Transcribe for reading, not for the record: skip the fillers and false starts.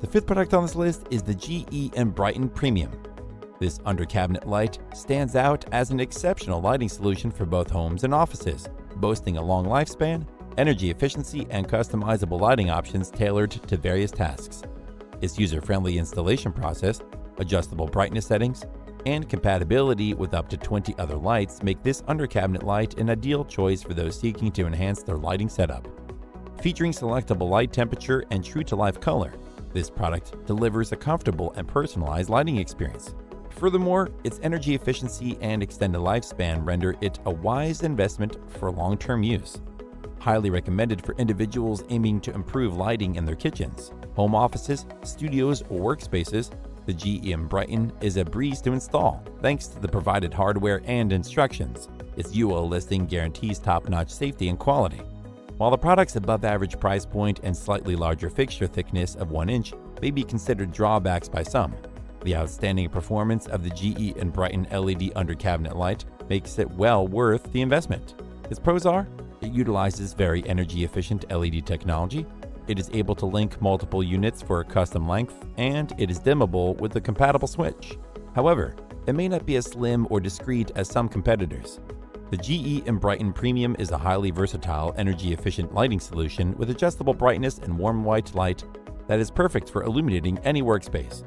The fifth product on this list is the GE Enbrighten Premium. This under-cabinet light stands out as an exceptional lighting solution for both homes and offices, boasting a long lifespan, energy efficiency, and customizable lighting options tailored to various tasks. Its user-friendly installation process, adjustable brightness settings, and compatibility with up to 20 other lights make this under-cabinet light an ideal choice for those seeking to enhance their lighting setup. Featuring selectable light temperature and true-to-life color, this product delivers a comfortable and personalized lighting experience. Furthermore, its energy efficiency and extended lifespan render it a wise investment for long-term use. Highly recommended for individuals aiming to improve lighting in their kitchens, home offices, studios, or workspaces, the GE Enbrighten is a breeze to install thanks to the provided hardware and instructions. Its UL listing guarantees top-notch safety and quality. While the product's above-average price point and slightly larger fixture thickness of 1 inch may be considered drawbacks by some, the outstanding performance of the GE Enbrighten LED under-cabinet light makes it well worth the investment. Its pros are: it utilizes very energy-efficient LED technology, it is able to link multiple units for a custom length, and it is dimmable with a compatible switch. However, it may not be as slim or discreet as some competitors. The GE Enbrighten Premium is a highly versatile, energy-efficient lighting solution with adjustable brightness and warm white light that is perfect for illuminating any workspace.